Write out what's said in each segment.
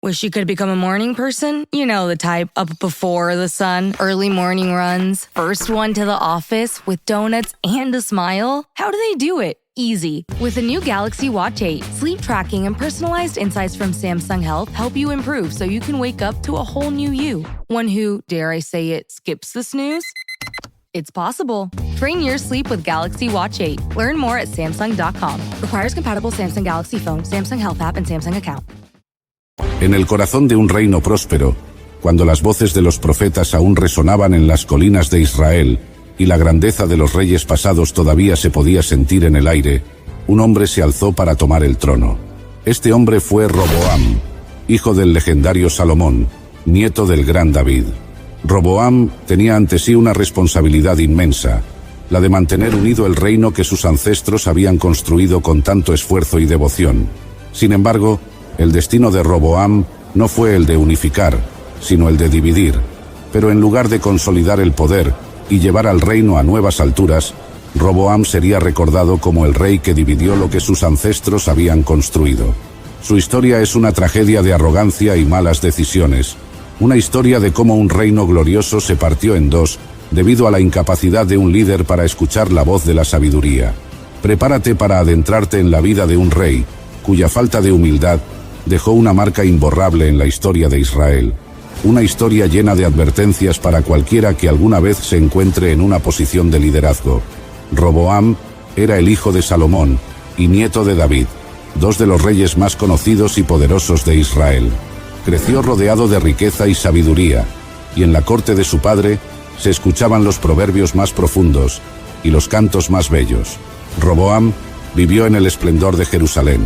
Wish you could become a morning person? You know the type, up before the sun, early morning runs, first one to the office with donuts and a smile. How do they do it? Easy. With the new Galaxy Watch 8, sleep tracking and personalized insights from Samsung Health help you improve so you can wake up to a whole new you. One who, dare I say it, skips the snooze? It's possible. Train your sleep with Galaxy Watch 8. Learn more at Samsung.com. Requires compatible Samsung Galaxy phone, Samsung Health app, and Samsung account. En el corazón de un reino próspero, cuando las voces de los profetas aún resonaban en las colinas de Israel y la grandeza de los reyes pasados todavía se podía sentir en el aire, un hombre se alzó para tomar el trono. Este hombre fue Roboam, hijo del legendario Salomón, nieto del gran David. Roboam tenía ante sí una responsabilidad inmensa, la de mantener unido el reino que sus ancestros habían construido con tanto esfuerzo y devoción. Sin embargo, el destino de Roboam no fue el de unificar, sino el de dividir. Pero en lugar de consolidar el poder y llevar al reino a nuevas alturas, Roboam sería recordado como el rey que dividió lo que sus ancestros habían construido. Su historia es una tragedia de arrogancia y malas decisiones, una historia de cómo un reino glorioso se partió en dos debido a la incapacidad de un líder para escuchar la voz de la sabiduría. Prepárate para adentrarte en la vida de un rey, cuya falta de humildad dejó una marca imborrable en la historia de Israel. Una historia llena de advertencias para cualquiera que alguna vez se encuentre en una posición de liderazgo. Roboam era el hijo de Salomón y nieto de David, dos de los reyes más conocidos y poderosos de Israel. Creció rodeado de riqueza y sabiduría, y en la corte de su padre se escuchaban los proverbios más profundos y los cantos más bellos. Roboam vivió en el esplendor de Jerusalén,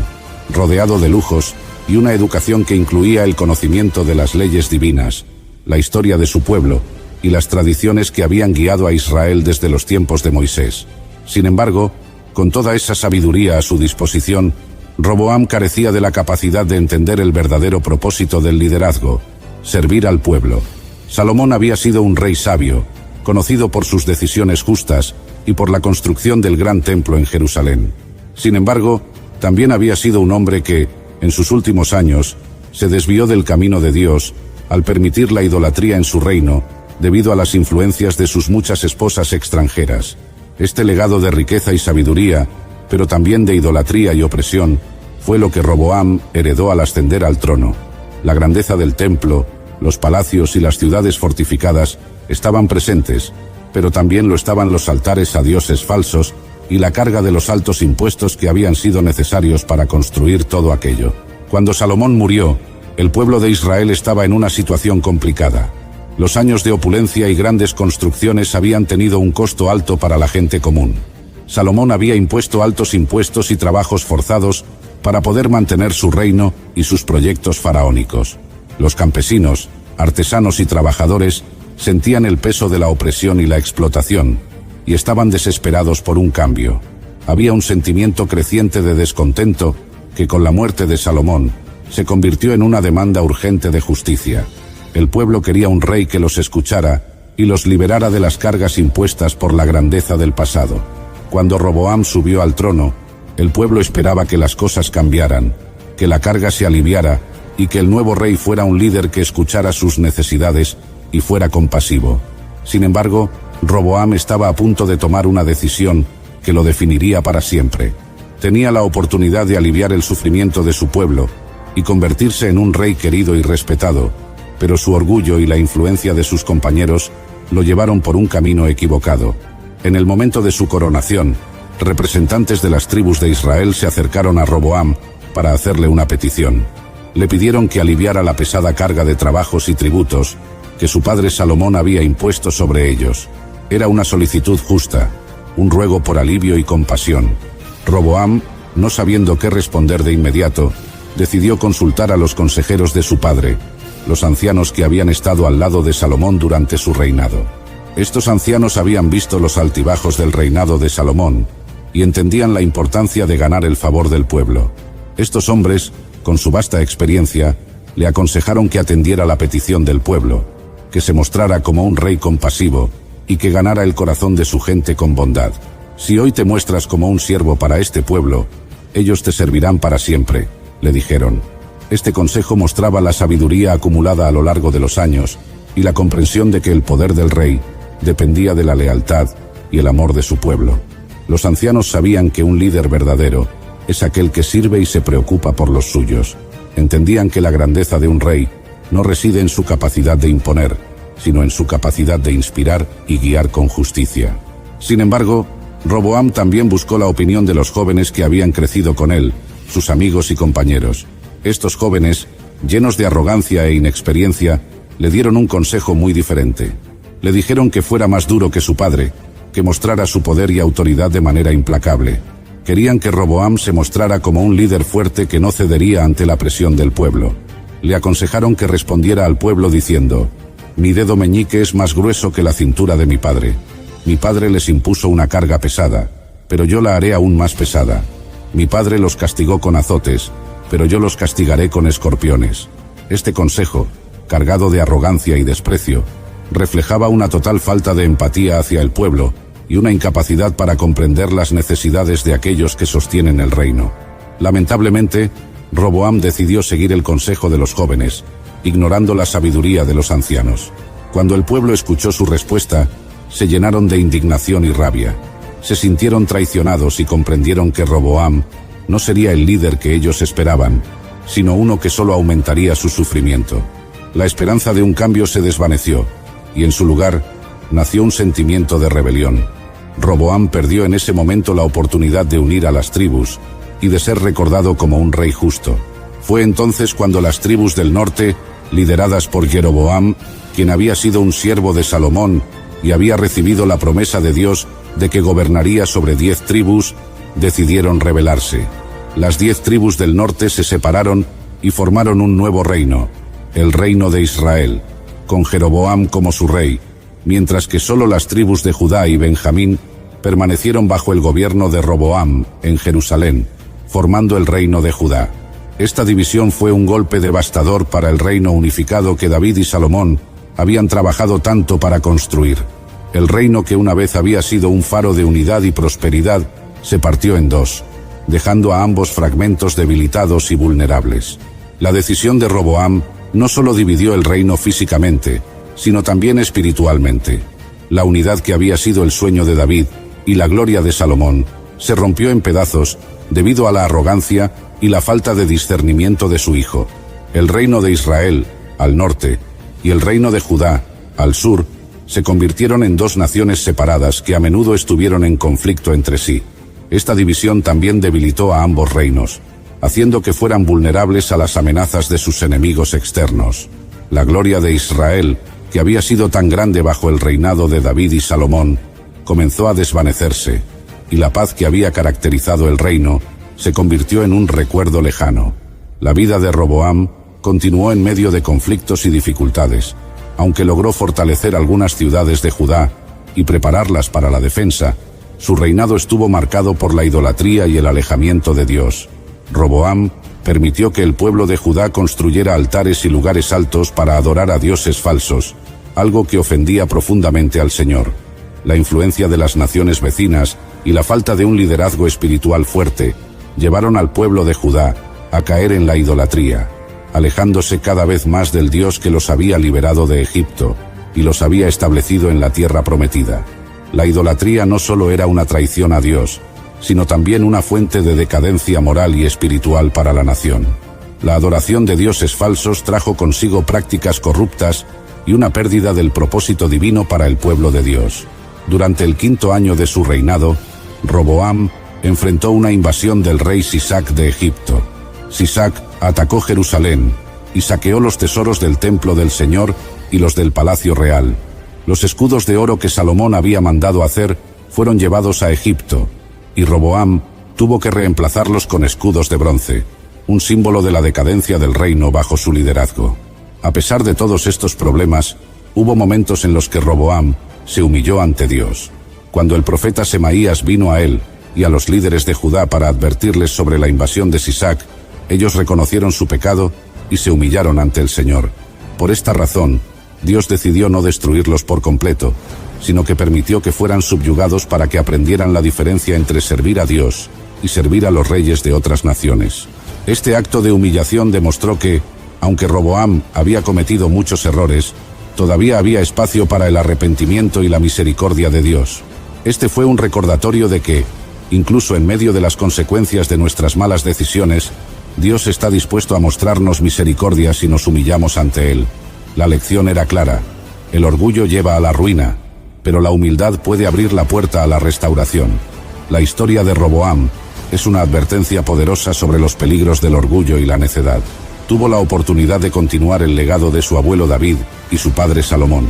rodeado de lujos y una educación que incluía el conocimiento de las leyes divinas, la historia de su pueblo y las tradiciones que habían guiado a Israel desde los tiempos de Moisés. Sin embargo, con toda esa sabiduría a su disposición, Roboam carecía de la capacidad de entender el verdadero propósito del liderazgo: servir al pueblo. Salomón había sido un rey sabio, conocido por sus decisiones justas y por la construcción del gran templo en Jerusalén. Sin embargo, también había sido un hombre que, en sus últimos años, se desvió del camino de Dios al permitir la idolatría en su reino debido a las influencias de sus muchas esposas extranjeras. Este legado de riqueza y sabiduría, pero también de idolatría y opresión, fue lo que Roboam heredó al ascender al trono. La grandeza del templo, los palacios y las ciudades fortificadas estaban presentes, pero también lo estaban los altares a dioses falsos y la carga de los altos impuestos que habían sido necesarios para construir todo aquello. Cuando Salomón murió, el pueblo de Israel estaba en una situación complicada. Los años de opulencia y grandes construcciones habían tenido un costo alto para la gente común. Salomón había impuesto altos impuestos y trabajos forzados para poder mantener su reino y sus proyectos faraónicos. Los campesinos, artesanos y trabajadores sentían el peso de la opresión y la explotación, y estaban desesperados por un cambio. Había un sentimiento creciente de descontento que con la muerte de Salomón se convirtió en una demanda urgente de justicia. El pueblo quería un rey que los escuchara y los liberara de las cargas impuestas por la grandeza del pasado. Cuando Roboam subió al trono, el pueblo esperaba que las cosas cambiaran, que la carga se aliviara y que el nuevo rey fuera un líder que escuchara sus necesidades y fuera compasivo. Sin embargo, Roboam estaba a punto de tomar una decisión que lo definiría para siempre. Tenía la oportunidad de aliviar el sufrimiento de su pueblo y convertirse en un rey querido y respetado, pero su orgullo y la influencia de sus compañeros lo llevaron por un camino equivocado. En el momento de su coronación, representantes de las tribus de Israel se acercaron a Roboam para hacerle una petición. Le pidieron que aliviara la pesada carga de trabajos y tributos que su padre Salomón había impuesto sobre ellos. Era una solicitud justa, un ruego por alivio y compasión. Roboam, no sabiendo qué responder de inmediato, decidió consultar a los consejeros de su padre, los ancianos que habían estado al lado de Salomón durante su reinado. Estos ancianos habían visto los altibajos del reinado de Salomón y entendían la importancia de ganar el favor del pueblo. Estos hombres, con su vasta experiencia, le aconsejaron que atendiera la petición del pueblo, que se mostrara como un rey compasivo y que ganara el corazón de su gente con bondad. Si hoy te muestras como un siervo para este pueblo, ellos te servirán para siempre, le dijeron. Este consejo mostraba la sabiduría acumulada a lo largo de los años y la comprensión de que el poder del rey dependía de la lealtad y el amor de su pueblo. Los ancianos sabían que un líder verdadero es aquel que sirve y se preocupa por los suyos. Entendían que la grandeza de un rey no reside en su capacidad de imponer, sino en su capacidad de inspirar y guiar con justicia. Sin embargo, Roboam también buscó la opinión de los jóvenes que habían crecido con él, sus amigos y compañeros. Estos jóvenes, llenos de arrogancia e inexperiencia, le dieron un consejo muy diferente. Le dijeron que fuera más duro que su padre, que mostrara su poder y autoridad de manera implacable. Querían que Roboam se mostrara como un líder fuerte que no cedería ante la presión del pueblo. Le aconsejaron que respondiera al pueblo diciendo: «Mi dedo meñique es más grueso que la cintura de mi padre. Mi padre les impuso una carga pesada, pero yo la haré aún más pesada. Mi padre los castigó con azotes, pero yo los castigaré con escorpiones». Este consejo, cargado de arrogancia y desprecio, reflejaba una total falta de empatía hacia el pueblo y una incapacidad para comprender las necesidades de aquellos que sostienen el reino. Lamentablemente, Roboam decidió seguir el consejo de los jóvenes, ignorando la sabiduría de los ancianos. Cuando el pueblo escuchó su respuesta, se llenaron de indignación y rabia. Se sintieron traicionados y comprendieron que Roboam no sería el líder que ellos esperaban, sino uno que solo aumentaría su sufrimiento. La esperanza de un cambio se desvaneció, y en su lugar nació un sentimiento de rebelión. Roboam perdió en ese momento la oportunidad de unir a las tribus y de ser recordado como un rey justo. Fue entonces cuando las tribus del norte, lideradas por Jeroboam, quien había sido un siervo de Salomón y había recibido la promesa de Dios de que gobernaría sobre 10 tribus, decidieron rebelarse. Las 10 tribus del norte se separaron y formaron un nuevo reino, el reino de Israel, con Jeroboam como su rey, mientras que solo las tribus de Judá y Benjamín permanecieron bajo el gobierno de Roboam en Jerusalén, formando el reino de Judá. Esta división fue un golpe devastador para el reino unificado que David y Salomón habían trabajado tanto para construir. El reino que una vez había sido un faro de unidad y prosperidad se partió en dos, dejando a ambos fragmentos debilitados y vulnerables. La decisión de Roboam no solo dividió el reino físicamente, sino también espiritualmente. La unidad que había sido el sueño de David y la gloria de Salomón se rompió en pedazos debido a la arrogancia y la falta de discernimiento de su hijo. El reino de Israel, al norte, y el reino de Judá, al sur, se convirtieron en dos naciones separadas que a menudo estuvieron en conflicto entre sí. Esta división también debilitó a ambos reinos, haciendo que fueran vulnerables a las amenazas de sus enemigos externos. La gloria de Israel, que había sido tan grande bajo el reinado de David y Salomón, comenzó a desvanecerse, y la paz que había caracterizado el reino se convirtió en un recuerdo lejano. La vida de Roboam continuó en medio de conflictos y dificultades. Aunque logró fortalecer algunas ciudades de Judá y prepararlas para la defensa, su reinado estuvo marcado por la idolatría y el alejamiento de Dios. Roboam permitió que el pueblo de Judá construyera altares y lugares altos para adorar a dioses falsos, algo que ofendía profundamente al Señor. La influencia de las naciones vecinas y la falta de un liderazgo espiritual fuerte llevaron al pueblo de Judá a caer en la idolatría, alejándose cada vez más del Dios que los había liberado de Egipto y los había establecido en la tierra prometida. La idolatría no solo era una traición a Dios, sino también una fuente de decadencia moral y espiritual para la nación. La adoración de dioses falsos trajo consigo prácticas corruptas y una pérdida del propósito divino para el pueblo de Dios. Durante el 5º año de su reinado, Roboam enfrentó una invasión del rey Sisac de Egipto. Sisac atacó Jerusalén y saqueó los tesoros del templo del Señor y los del palacio real. Los escudos de oro que Salomón había mandado hacer fueron llevados a Egipto, y Roboam tuvo que reemplazarlos con escudos de bronce, un símbolo de la decadencia del reino bajo su liderazgo. A pesar de todos estos problemas, hubo momentos en los que Roboam se humilló ante Dios. Cuando el profeta Semaías vino a él y a los líderes de Judá para advertirles sobre la invasión de Sisac, ellos reconocieron su pecado y se humillaron ante el Señor. Por esta razón, Dios decidió no destruirlos por completo, sino que permitió que fueran subyugados para que aprendieran la diferencia entre servir a Dios y servir a los reyes de otras naciones. Este acto de humillación demostró que, aunque Roboam había cometido muchos errores, todavía había espacio para el arrepentimiento y la misericordia de Dios. Este fue un recordatorio de que, incluso en medio de las consecuencias de nuestras malas decisiones, Dios está dispuesto a mostrarnos misericordia si nos humillamos ante Él. La lección era clara: el orgullo lleva a la ruina, pero la humildad puede abrir la puerta a la restauración. La historia de Roboam es una advertencia poderosa sobre los peligros del orgullo y la necedad. Tuvo la oportunidad de continuar el legado de su abuelo David y su padre Salomón,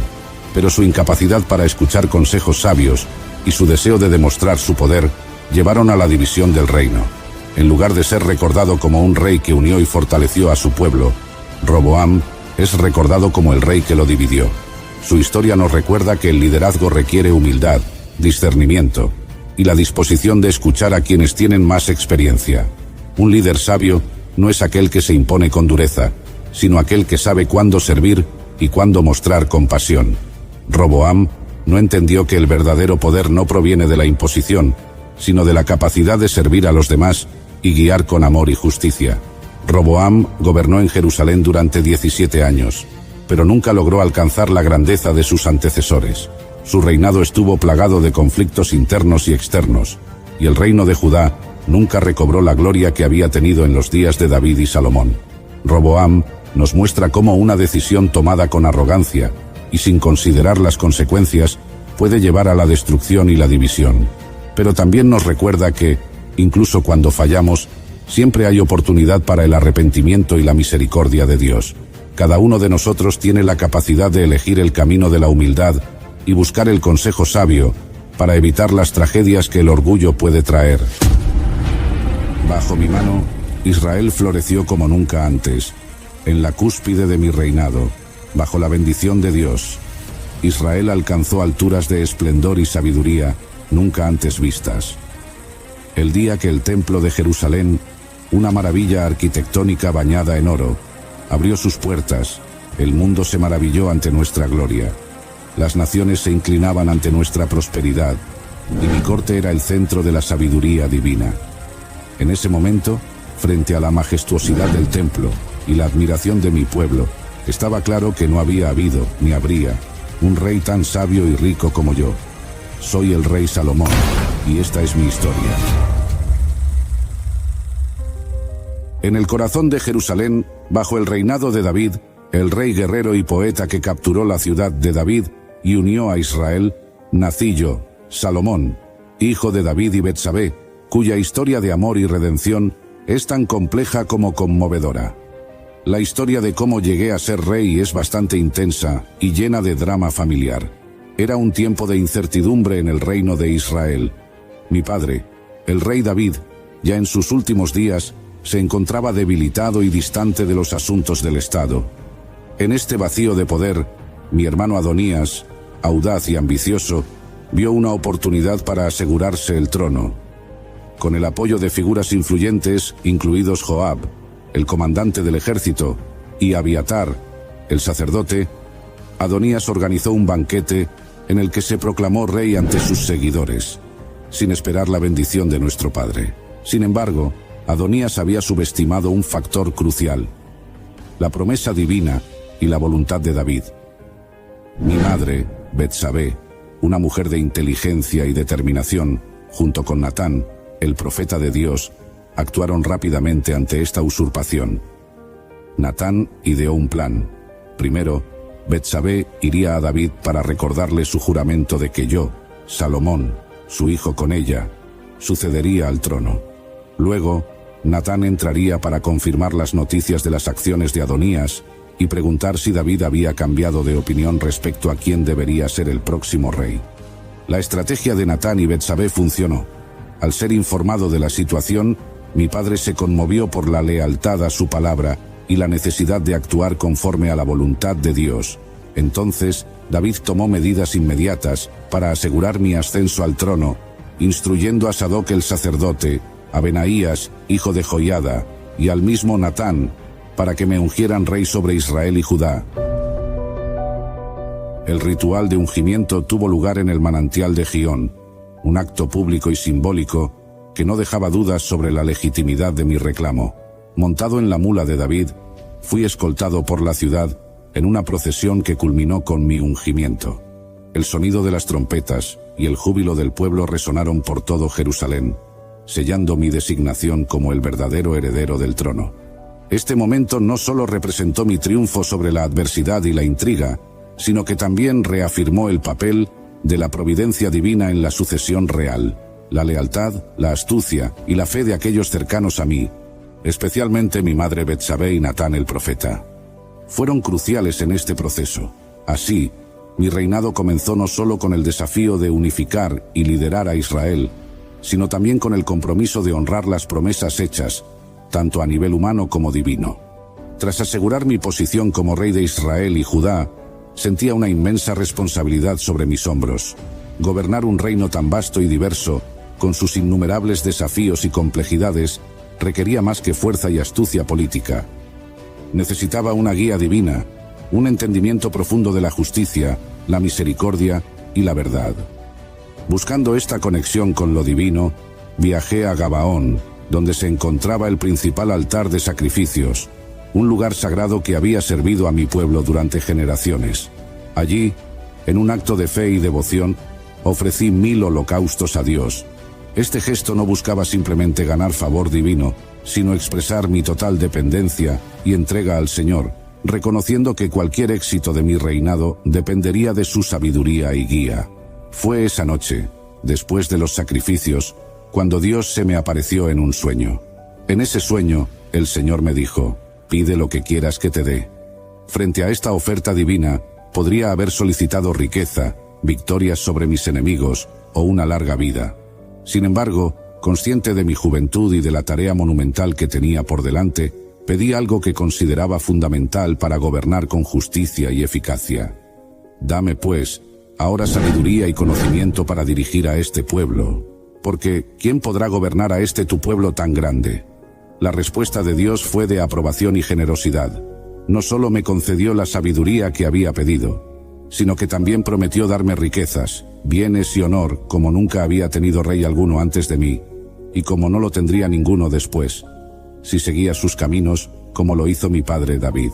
pero su incapacidad para escuchar consejos sabios y su deseo de demostrar su poder llevaron a la división del reino. En lugar de ser recordado como un rey que unió y fortaleció a su pueblo, Roboam es recordado como el rey que lo dividió. Su historia nos recuerda que el liderazgo requiere humildad, discernimiento y la disposición de escuchar a quienes tienen más experiencia. Un líder sabio no es aquel que se impone con dureza, sino aquel que sabe cuándo servir y cuándo mostrar compasión. Roboam no entendió que el verdadero poder no proviene de la imposición, sino de la capacidad de servir a los demás y guiar con amor y justicia. Roboam gobernó en Jerusalén durante 17 años, pero nunca logró alcanzar la grandeza de sus antecesores. Su reinado estuvo plagado de conflictos internos y externos, y el reino de Judá nunca recobró la gloria que había tenido en los días de David y Salomón. Roboam nos muestra cómo una decisión tomada con arrogancia y sin considerar las consecuencias puede llevar a la destrucción y la división. Pero también nos recuerda que, incluso cuando fallamos, siempre hay oportunidad para el arrepentimiento y la misericordia de Dios. Cada uno de nosotros tiene la capacidad de elegir el camino de la humildad y buscar el consejo sabio para evitar las tragedias que el orgullo puede traer. Bajo mi mano, Israel floreció como nunca antes. En la cúspide de mi reinado, bajo la bendición de Dios, Israel alcanzó alturas de esplendor y sabiduría nunca antes vistas. El día que el templo de Jerusalén, una maravilla arquitectónica bañada en oro, abrió sus puertas, el mundo se maravilló ante nuestra gloria. Las naciones se inclinaban ante nuestra prosperidad, y mi corte era el centro de la sabiduría divina. En ese momento, frente a la majestuosidad del templo y la admiración de mi pueblo, estaba claro que no había habido, ni habría, un rey tan sabio y rico como yo. Soy el rey Salomón, y esta es mi historia. En el corazón de Jerusalén, bajo el reinado de David, el rey guerrero y poeta que capturó la ciudad de David y unió a Israel, nací yo, Salomón, hijo de David y Betsabé, cuya historia de amor y redención es tan compleja como conmovedora. La historia de cómo llegué a ser rey es bastante intensa y llena de drama familiar. Era un tiempo de incertidumbre en el reino de Israel. Mi padre, el rey David, ya en sus últimos días, se encontraba debilitado y distante de los asuntos del Estado. En este vacío de poder, mi hermano Adonías, audaz y ambicioso, vio una oportunidad para asegurarse el trono. Con el apoyo de figuras influyentes, incluidos Joab, el comandante del ejército, y Abiatar, el sacerdote, Adonías organizó un banquete en el que se proclamó rey ante sus seguidores, sin esperar la bendición de nuestro padre. Sin embargo, Adonías había subestimado un factor crucial: la promesa divina y la voluntad de David. Mi madre, Betsabé, una mujer de inteligencia y determinación, junto con Natán, el profeta de Dios, actuaron rápidamente ante esta usurpación. Natán ideó un plan. Primero, Betsabé iría a David para recordarle su juramento de que yo, Salomón, su hijo con ella, sucedería al trono. Luego, Natán entraría para confirmar las noticias de las acciones de Adonías y preguntar si David había cambiado de opinión respecto a quién debería ser el próximo rey. La estrategia de Natán y Betsabé funcionó. Al ser informado de la situación, mi padre se conmovió por la lealtad a su palabra y la necesidad de actuar conforme a la voluntad de Dios. Entonces, David tomó medidas inmediatas para asegurar mi ascenso al trono, instruyendo a Sadoc el sacerdote, a Benaías, hijo de Joiada, y al mismo Natán, para que me ungieran rey sobre Israel y Judá. El ritual de ungimiento tuvo lugar en el manantial de Gión, un acto público y simbólico que no dejaba dudas sobre la legitimidad de mi reclamo. montado en la mula de David, fui escoltado por la ciudad en una procesión que culminó con mi ungimiento. El sonido de las trompetas y el júbilo del pueblo resonaron por todo Jerusalén, sellando mi designación como el verdadero heredero del trono. Este momento no solo representó mi triunfo sobre la adversidad y la intriga, sino que también reafirmó el papel de la providencia divina en la sucesión real, la lealtad, la astucia y la fe de aquellos cercanos a mí, especialmente mi madre Betsabé y Natán el profeta. Fueron cruciales en este proceso. Así, mi reinado comenzó no solo con el desafío de unificar y liderar a Israel, sino también con el compromiso de honrar las promesas hechas, tanto a nivel humano como divino. Tras asegurar mi posición como rey de Israel y Judá, sentía una inmensa responsabilidad sobre mis hombros. Gobernar un reino tan vasto y diverso, con sus innumerables desafíos y complejidades, requería más que fuerza y astucia política. Necesitaba una guía divina, un entendimiento profundo de la justicia, la misericordia y la verdad. Buscando esta conexión con lo divino, viajé a Gabaón, donde se encontraba el principal altar de sacrificios, un lugar sagrado que había servido a mi pueblo durante generaciones. Allí, en un acto de fe y devoción, ofrecí 1000 holocaustos a Dios. Este gesto no buscaba simplemente ganar favor divino, sino expresar mi total dependencia y entrega al Señor, reconociendo que cualquier éxito de mi reinado dependería de su sabiduría y guía. Fue esa noche, después de los sacrificios, cuando Dios se me apareció en un sueño. En ese sueño, el Señor me dijo: «Pide lo que quieras que te dé». Frente a esta oferta divina, podría haber solicitado riqueza, victorias sobre mis enemigos o una larga vida. Sin embargo, consciente de mi juventud y de la tarea monumental que tenía por delante, pedí algo que consideraba fundamental para gobernar con justicia y eficacia. «Dame, pues, ahora sabiduría y conocimiento para dirigir a este pueblo, porque ¿quién podrá gobernar a este tu pueblo tan grande?». La respuesta de Dios fue de aprobación y generosidad. No solo me concedió la sabiduría que había pedido, sino que también prometió darme riquezas, bienes y honor como nunca había tenido rey alguno antes de mí, y como no lo tendría ninguno después, si seguía sus caminos, como lo hizo mi padre David.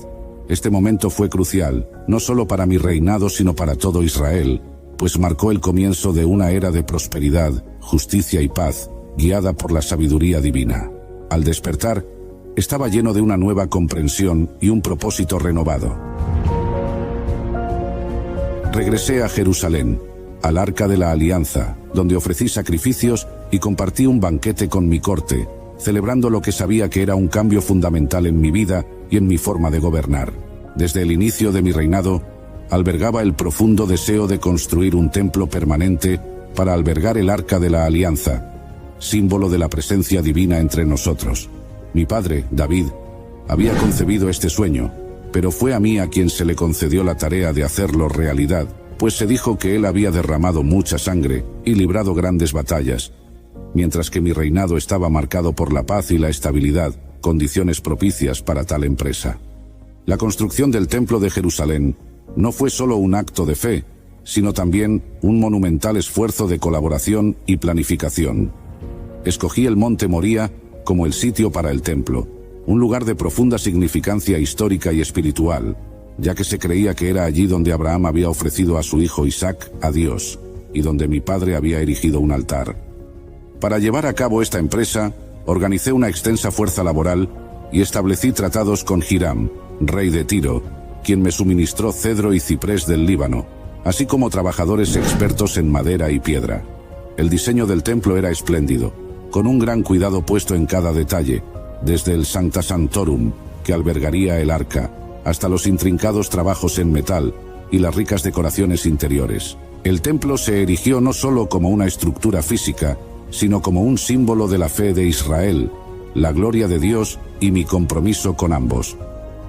Este momento fue crucial, no solo para mi reinado sino para todo Israel, pues marcó el comienzo de una era de prosperidad, justicia y paz, guiada por la sabiduría divina. Al despertar, estaba lleno de una nueva comprensión y un propósito renovado. Regresé a Jerusalén, al Arca de la Alianza, donde ofrecí sacrificios y compartí un banquete con mi corte, celebrando lo que sabía que era un cambio fundamental en mi vida y en mi forma de gobernar. Desde el inicio de mi reinado, albergaba el profundo deseo de construir un templo permanente para albergar el Arca de la Alianza, símbolo de la presencia divina entre nosotros. Mi padre, David, había concebido este sueño, pero fue a mí a quien se le concedió la tarea de hacerlo realidad, pues se dijo que él había derramado mucha sangre y librado grandes batallas, mientras que mi reinado estaba marcado por la paz y la estabilidad, condiciones propicias para tal empresa. La construcción del Templo de Jerusalén no fue solo un acto de fe, sino también un monumental esfuerzo de colaboración y planificación. Escogí el monte Moría como el sitio para el templo, un lugar de profunda significancia histórica y espiritual, ya que se creía que era allí donde Abraham había ofrecido a su hijo Isaac a Dios, y donde mi padre había erigido un altar. Para llevar a cabo esta empresa, organicé una extensa fuerza laboral y establecí tratados con Hiram, rey de Tiro, quien me suministró cedro y ciprés del Líbano, así como trabajadores expertos en madera y piedra. El diseño del templo era espléndido, con un gran cuidado puesto en cada detalle, desde el Sancta Sanctorum, que albergaría el arca, hasta los intrincados trabajos en metal y las ricas decoraciones interiores. El templo se erigió no solo como una estructura física, sino como un símbolo de la fe de Israel, la gloria de Dios y mi compromiso con ambos.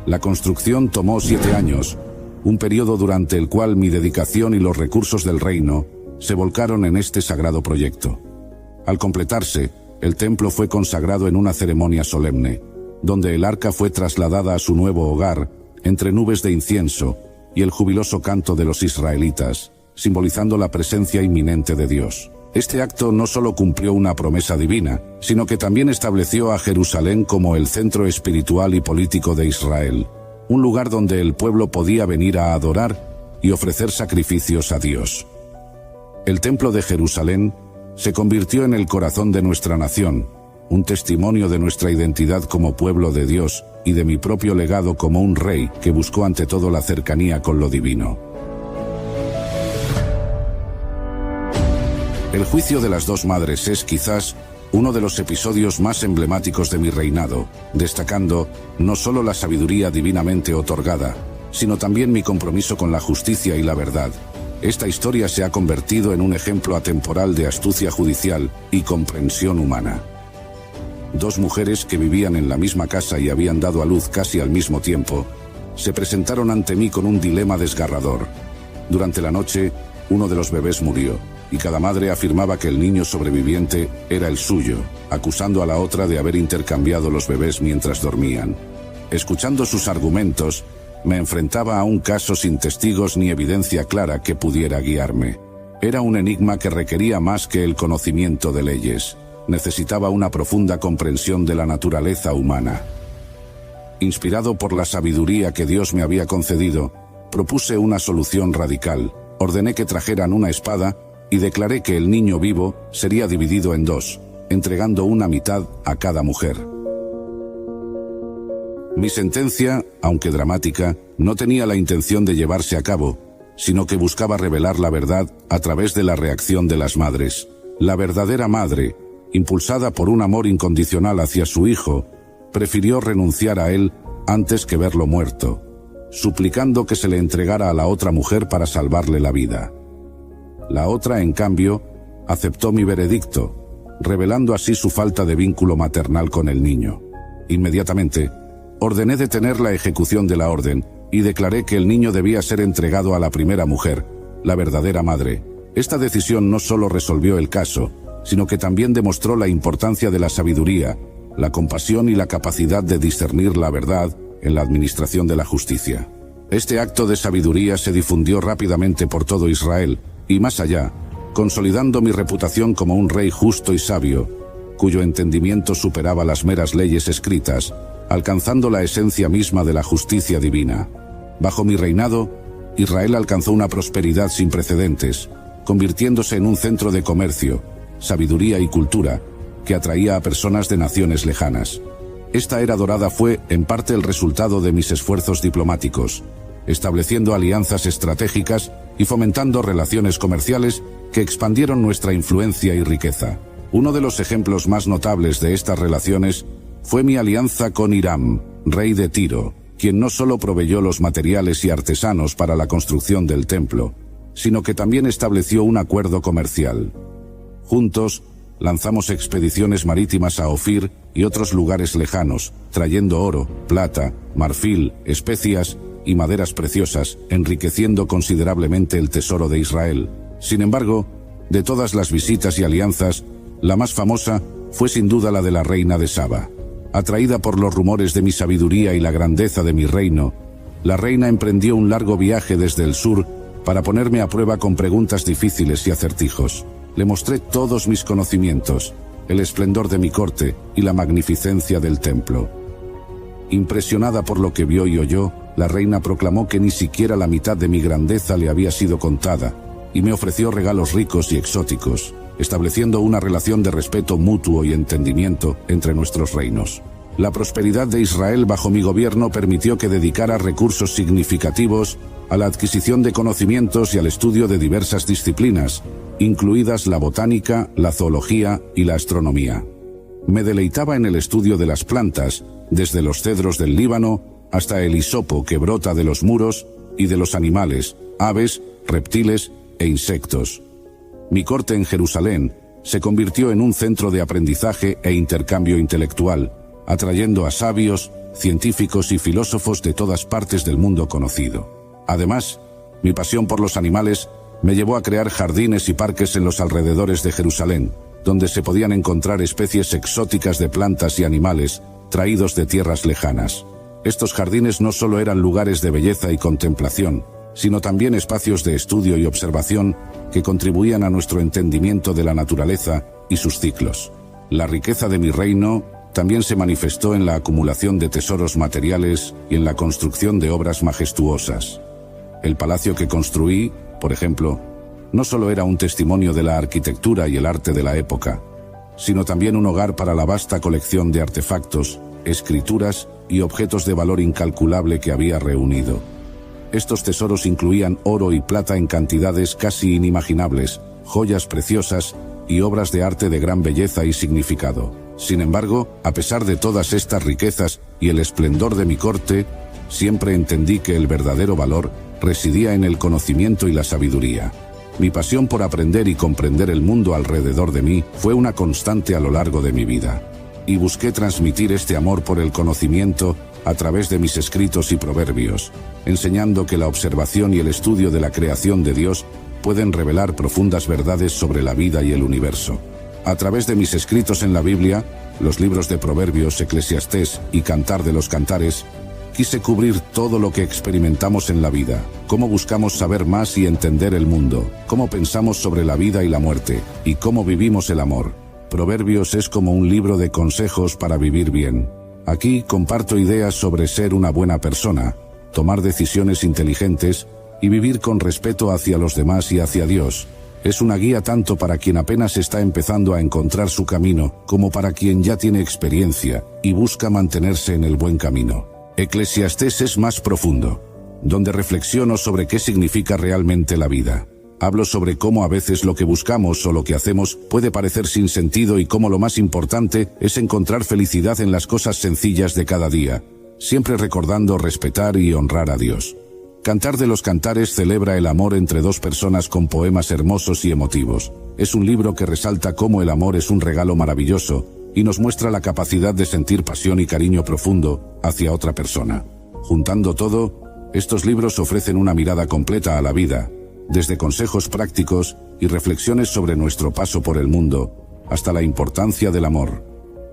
La construcción tomó 7 años, un periodo durante el cual mi dedicación y los recursos del reino se volcaron en este sagrado proyecto. Al completarse, el templo fue consagrado en una ceremonia solemne, donde el arca fue trasladada a su nuevo hogar entre nubes de incienso y el jubiloso canto de los israelitas, simbolizando la presencia inminente de Dios. Este acto no solo cumplió una promesa divina, sino que también estableció a Jerusalén como el centro espiritual y político de Israel, un lugar donde el pueblo podía venir a adorar y ofrecer sacrificios a Dios. El Templo de Jerusalén se convirtió en el corazón de nuestra nación, un testimonio de nuestra identidad como pueblo de Dios y de mi propio legado como un rey que buscó ante todo la cercanía con lo divino. El juicio de las dos madres es quizás uno de los episodios más emblemáticos de mi reinado, destacando no solo la sabiduría divinamente otorgada, sino también mi compromiso con la justicia y la verdad. Esta historia se ha convertido en un ejemplo atemporal de astucia judicial y comprensión humana. Dos mujeres que vivían en la misma casa y habían dado a luz casi al mismo tiempo, se presentaron ante mí con un dilema desgarrador. Durante la noche, uno de los bebés murió, y cada madre afirmaba que el niño sobreviviente era el suyo, acusando a la otra de haber intercambiado los bebés mientras dormían. Escuchando sus argumentos, me enfrentaba a un caso sin testigos ni evidencia clara que pudiera guiarme. Era un enigma que requería más que el conocimiento de leyes. Necesitaba una profunda comprensión de la naturaleza humana. Inspirado por la sabiduría que Dios me había concedido, propuse una solución radical. Ordené que trajeran una espada y declaré que el niño vivo sería dividido en dos, entregando una mitad a cada mujer. Mi sentencia, aunque dramática, no tenía la intención de llevarse a cabo, sino que buscaba revelar la verdad a través de la reacción de las madres. La verdadera madre, impulsada por un amor incondicional hacia su hijo, prefirió renunciar a él antes que verlo muerto, suplicando que se le entregara a la otra mujer para salvarle la vida. La otra, en cambio, aceptó mi veredicto, revelando así su falta de vínculo maternal con el niño. Inmediatamente, ordené detener la ejecución de la orden y declaré que el niño debía ser entregado a la primera mujer, la verdadera madre. Esta decisión no solo resolvió el caso, sino que también demostró la importancia de la sabiduría, la compasión y la capacidad de discernir la verdad en la administración de la justicia. Este acto de sabiduría se difundió rápidamente por todo Israel, y más allá, consolidando mi reputación como un rey justo y sabio, cuyo entendimiento superaba las meras leyes escritas, alcanzando la esencia misma de la justicia divina. Bajo mi reinado, Israel alcanzó una prosperidad sin precedentes, convirtiéndose en un centro de comercio, sabiduría y cultura, que atraía a personas de naciones lejanas. Esta era dorada fue, en parte, el resultado de mis esfuerzos diplomáticos, estableciendo alianzas estratégicas y fomentando relaciones comerciales que expandieron nuestra influencia y riqueza. Uno de los ejemplos más notables de estas relaciones fue mi alianza con Hiram, rey de Tiro, quien no solo proveyó los materiales y artesanos para la construcción del templo, sino que también estableció un acuerdo comercial. Juntos, lanzamos expediciones marítimas a Ofir y otros lugares lejanos, trayendo oro, plata, marfil, especias y maderas preciosas, enriqueciendo considerablemente el tesoro de Israel. Sin embargo, de todas las visitas y alianzas, la más famosa fue sin duda la de la reina de Saba. Atraída por los rumores de mi sabiduría y la grandeza de mi reino, la reina emprendió un largo viaje desde el sur para ponerme a prueba con preguntas difíciles y acertijos. Le mostré todos mis conocimientos, el esplendor de mi corte y la magnificencia del templo. Impresionada por lo que vio y oyó, la reina proclamó que ni siquiera la mitad de mi grandeza le había sido contada, y me ofreció regalos ricos y exóticos, estableciendo una relación de respeto mutuo y entendimiento entre nuestros reinos. La prosperidad de Israel bajo mi gobierno permitió que dedicara recursos significativos a la adquisición de conocimientos y al estudio de diversas disciplinas, incluidas la botánica, la zoología y la astronomía. Me deleitaba en el estudio de las plantas, desde los cedros del Líbano hasta el hisopo que brota de los muros, y de los animales, aves, reptiles e insectos. Mi corte en Jerusalén se convirtió en un centro de aprendizaje e intercambio intelectual, atrayendo a sabios, científicos y filósofos de todas partes del mundo conocido. Además, mi pasión por los animales me llevó a crear jardines y parques en los alrededores de Jerusalén, donde se podían encontrar especies exóticas de plantas y animales traídos de tierras lejanas. Estos jardines no solo eran lugares de belleza y contemplación, sino también espacios de estudio y observación que contribuían a nuestro entendimiento de la naturaleza y sus ciclos. La riqueza de mi reino también se manifestó en la acumulación de tesoros materiales y en la construcción de obras majestuosas. El palacio que construí, por ejemplo, no solo era un testimonio de la arquitectura y el arte de la época, sino también un hogar para la vasta colección de artefactos, escrituras y objetos de valor incalculable que había reunido. Estos tesoros incluían oro y plata en cantidades casi inimaginables, joyas preciosas y obras de arte de gran belleza y significado. Sin embargo, a pesar de todas estas riquezas y el esplendor de mi corte, siempre entendí que el verdadero valor residía en el conocimiento y la sabiduría. Mi pasión por aprender y comprender el mundo alrededor de mí fue una constante a lo largo de mi vida. Y busqué transmitir este amor por el conocimiento a través de mis escritos y proverbios, enseñando que la observación y el estudio de la creación de Dios pueden revelar profundas verdades sobre la vida y el universo. A través de mis escritos en la Biblia, los libros de Proverbios, Eclesiastés y Cantar de los Cantares, quise cubrir todo lo que experimentamos en la vida, cómo buscamos saber más y entender el mundo, cómo pensamos sobre la vida y la muerte, y cómo vivimos el amor. Proverbios es como un libro de consejos para vivir bien. Aquí comparto ideas sobre ser una buena persona, tomar decisiones inteligentes y vivir con respeto hacia los demás y hacia Dios. Es una guía tanto para quien apenas está empezando a encontrar su camino, como para quien ya tiene experiencia y busca mantenerse en el buen camino. Eclesiastés es más profundo, donde reflexiono sobre qué significa realmente la vida. Hablo sobre cómo a veces lo que buscamos o lo que hacemos puede parecer sin sentido y cómo lo más importante es encontrar felicidad en las cosas sencillas de cada día, siempre recordando respetar y honrar a Dios. Cantar de los Cantares celebra el amor entre dos personas con poemas hermosos y emotivos. Es un libro que resalta cómo el amor es un regalo maravilloso y nos muestra la capacidad de sentir pasión y cariño profundo hacia otra persona. Juntando todo, estos libros ofrecen una mirada completa a la vida, desde consejos prácticos y reflexiones sobre nuestro paso por el mundo, hasta la importancia del amor.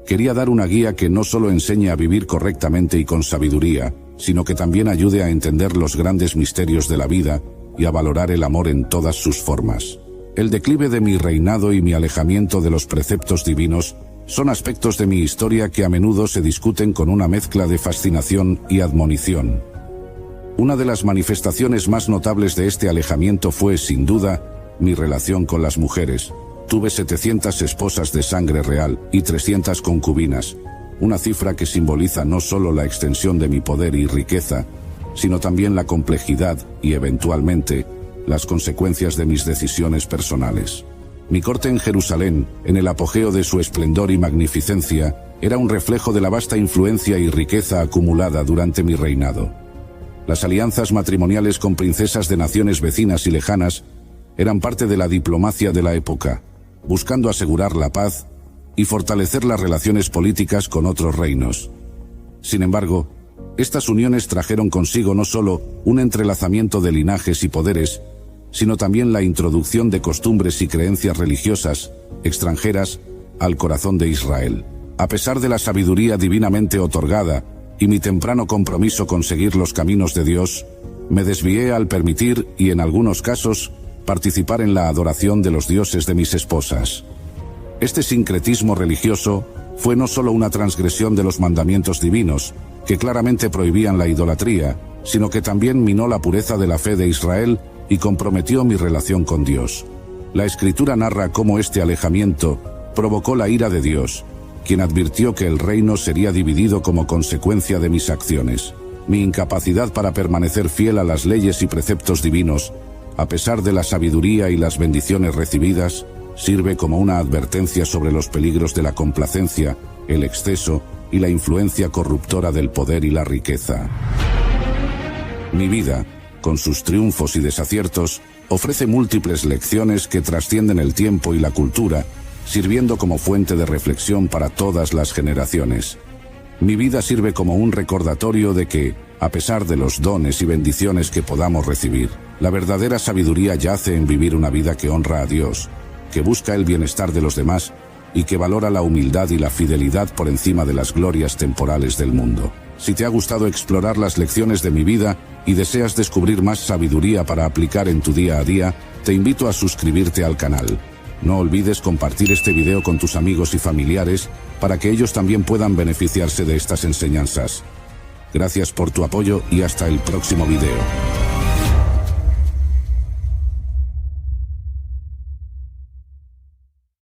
Quería dar una guía que no solo enseñe a vivir correctamente y con sabiduría, sino que también ayude a entender los grandes misterios de la vida y a valorar el amor en todas sus formas. El declive de mi reinado y mi alejamiento de los preceptos divinos son aspectos de mi historia que a menudo se discuten con una mezcla de fascinación y admonición. Una de las manifestaciones más notables de este alejamiento fue, sin duda, mi relación con las mujeres. Tuve 700 esposas de sangre real y 300 concubinas, una cifra que simboliza no solo la extensión de mi poder y riqueza, sino también la complejidad y, eventualmente, las consecuencias de mis decisiones personales. Mi corte en Jerusalén, en el apogeo de su esplendor y magnificencia, era un reflejo de la vasta influencia y riqueza acumulada durante mi reinado. Las alianzas matrimoniales con princesas de naciones vecinas y lejanas eran parte de la diplomacia de la época, buscando asegurar la paz y fortalecer las relaciones políticas con otros reinos. Sin embargo, estas uniones trajeron consigo no solo un entrelazamiento de linajes y poderes, sino también la introducción de costumbres y creencias religiosas extranjeras al corazón de Israel. A pesar de la sabiduría divinamente otorgada y mi temprano compromiso con seguir los caminos de Dios, me desvié al permitir, y en algunos casos, participar en la adoración de los dioses de mis esposas. Este sincretismo religioso fue no solo una transgresión de los mandamientos divinos, que claramente prohibían la idolatría, sino que también minó la pureza de la fe de Israel y comprometió mi relación con Dios. La Escritura narra cómo este alejamiento provocó la ira de Dios, quien advirtió que el reino sería dividido como consecuencia de mis acciones. Mi incapacidad para permanecer fiel a las leyes y preceptos divinos, a pesar de la sabiduría y las bendiciones recibidas, sirve como una advertencia sobre los peligros de la complacencia, el exceso y la influencia corruptora del poder y la riqueza. Mi vida, con sus triunfos y desaciertos, ofrece múltiples lecciones que trascienden el tiempo y la cultura, sirviendo como fuente de reflexión para todas las generaciones. Mi vida sirve como un recordatorio de que, a pesar de los dones y bendiciones que podamos recibir, la verdadera sabiduría yace en vivir una vida que honra a Dios, que busca el bienestar de los demás y que valora la humildad y la fidelidad por encima de las glorias temporales del mundo. Si te ha gustado explorar las lecciones de mi vida, y deseas descubrir más sabiduría para aplicar en tu día a día, te invito a suscribirte al canal. No olvides compartir este video con tus amigos y familiares para que ellos también puedan beneficiarse de estas enseñanzas. Gracias por tu apoyo y hasta el próximo video.